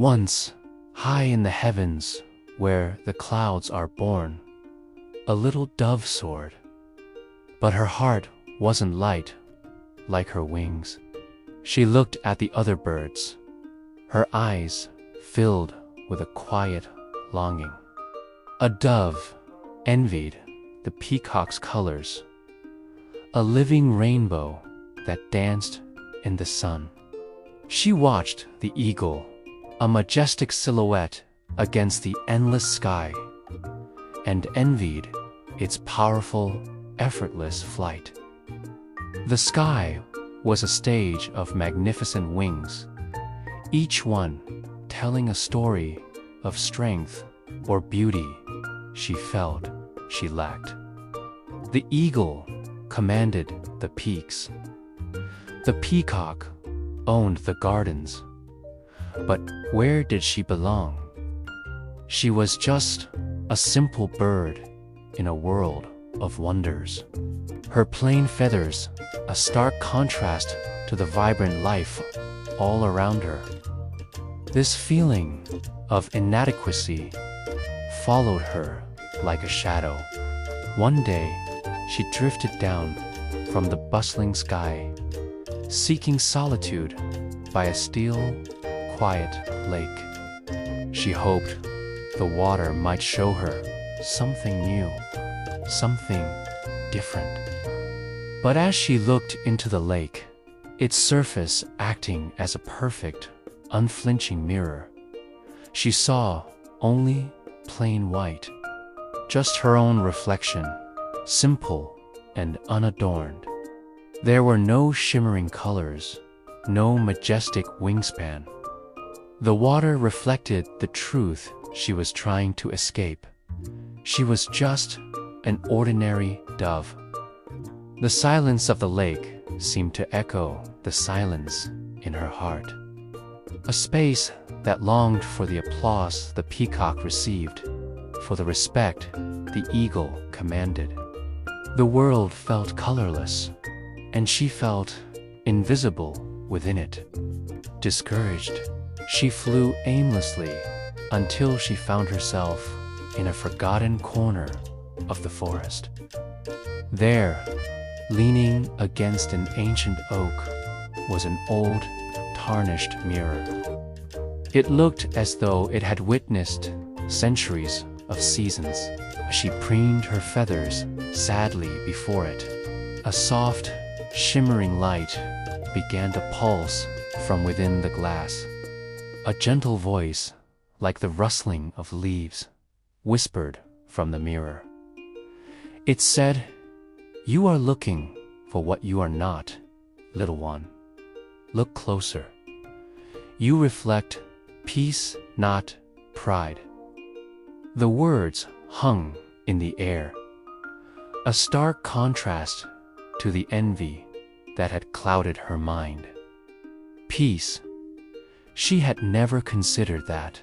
Once, high in the heavens, where the clouds are born, a little dove soared. But her heart wasn't light like her wings. She looked at the other birds, her eyes filled with a quiet longing. A dove envied the peacock's colors, a living rainbow that danced in the sun. She watched the eagle, a majestic silhouette against the endless sky, and envied its powerful, effortless flight. The sky was a stage of magnificent wings, each one telling a story of strength or beauty she felt she lacked. The eagle commanded the peaks. The peacock owned the gardens. But where did she belong? She was just a simple bird in a world of wonders. Her plain feathers, a stark contrast to the vibrant life all around her. This feeling of inadequacy followed her like a shadow. One day, she drifted down from the bustling sky, seeking solitude by a still, quiet lake. She hoped the water might show her something new, something different. But as she looked into the lake, its surface acting as a perfect, unflinching mirror, she saw only plain white, just her own reflection, simple and unadorned. There were no shimmering colors, no majestic wingspan. The water reflected the truth she was trying to escape. She was just an ordinary dove. The silence of the lake seemed to echo the silence in her heart, a space that longed for the applause the peacock received, for the respect the eagle commanded. The world felt colorless, and she felt invisible within it. Discouraged, she flew aimlessly until she found herself in a forgotten corner of the forest. There, leaning against an ancient oak, was an old, tarnished mirror. It looked as though it had witnessed centuries of seasons. She preened her feathers sadly before it. A soft, shimmering light began to pulse from within the glass. A gentle voice, like the rustling of leaves, whispered from the mirror. It said, "You are looking for what you are not, little one. Look closer. You reflect peace, not pride." The words hung in the air, a stark contrast to the envy that had clouded her mind. Peace. She had never considered that.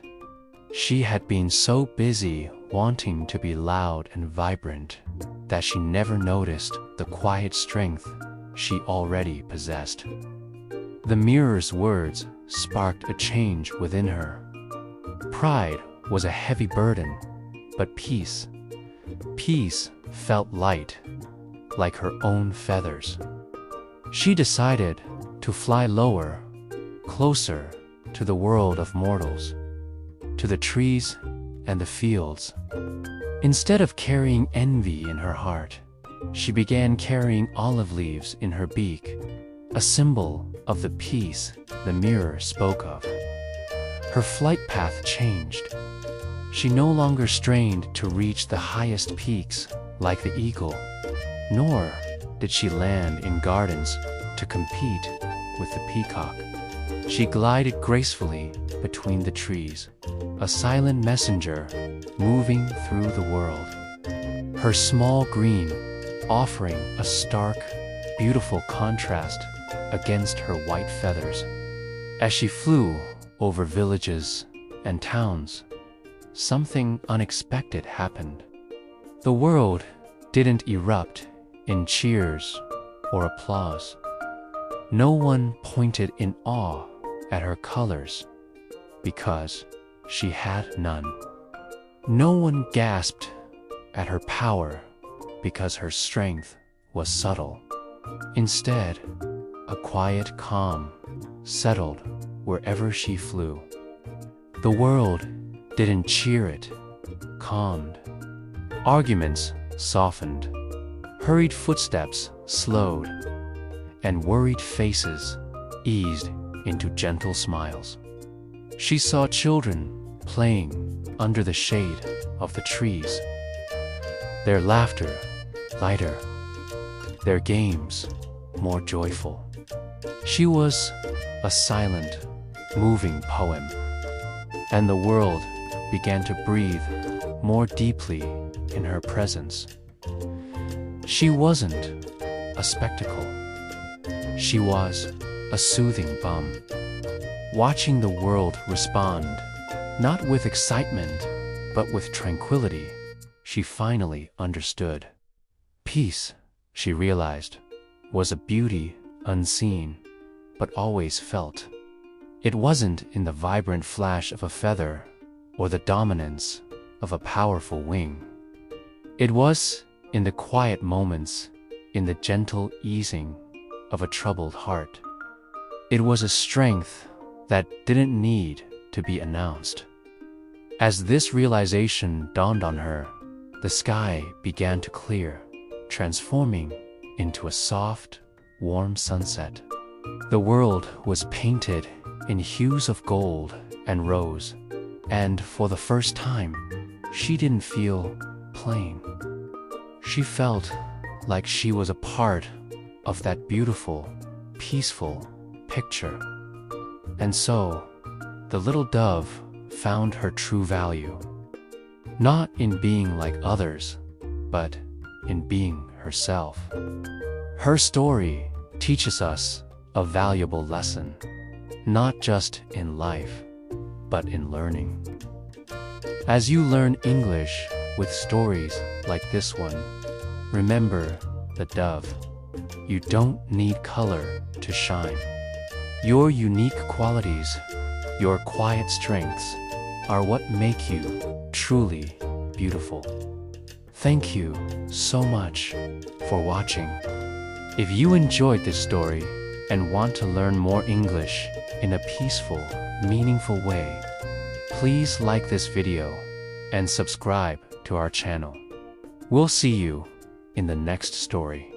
She had been so busy wanting to be loud and vibrant that she never noticed the quiet strength she already possessed. The mirror's words sparked a change within her. Pride was a heavy burden, but peace felt light, like her own feathers. She decided to fly lower, closer to the world of mortals, to the trees and the fields. Instead of carrying envy in her heart, she began carrying olive leaves in her beak, a symbol of the peace the mirror spoke of. Her flight path changed. She no longer strained to reach the highest peaks like the eagle, nor did she land in gardens to compete with the peacock. She glided gracefully between the trees, a silent messenger moving through the world. Her small green offering a stark, beautiful contrast against her white feathers. As she flew over villages and towns, something unexpected happened. The world didn't erupt in cheers or applause. No one pointed in awe at her colors. because she had none. No one gasped at her power because her strength was subtle. Instead, a quiet calm settled wherever she flew. The world didn't cheer it, calmed. Arguments softened, hurried footsteps slowed, and worried faces eased into gentle smiles. She saw children playing under the shade of the trees, their laughter lighter, their games more joyful. She was a silent, moving poem, and the world began to breathe more deeply in her presence. She wasn't a spectacle. She was a soothing balm, watching the world respond, not with excitement, but with tranquility. She finally understood. Peace, she realized, was a beauty unseen, but always felt. It wasn't in the vibrant flash of a feather or the dominance of a powerful wing. It was in the quiet moments, in the gentle easing of a troubled heart. It was a strength that didn't need to be announced. As this realization dawned on her, the sky began to clear, transforming into a soft, warm sunset. The world was painted in hues of gold and rose, and for the first time, she didn't feel plain. She felt like she was a part of that beautiful, peaceful picture. And so, the little dove found her true value, not in being like others, but in being herself. Her story teaches us a valuable lesson, not just in life, but in learning. As you learn English with stories like this one, remember the dove. You don't need color to shine. Your unique qualities, your quiet strengths, are what make you truly beautiful. Thank you so much for watching. If you enjoyed this story and want to learn more English in a peaceful, meaningful way, please like this video and subscribe to our channel. We'll see you in the next story.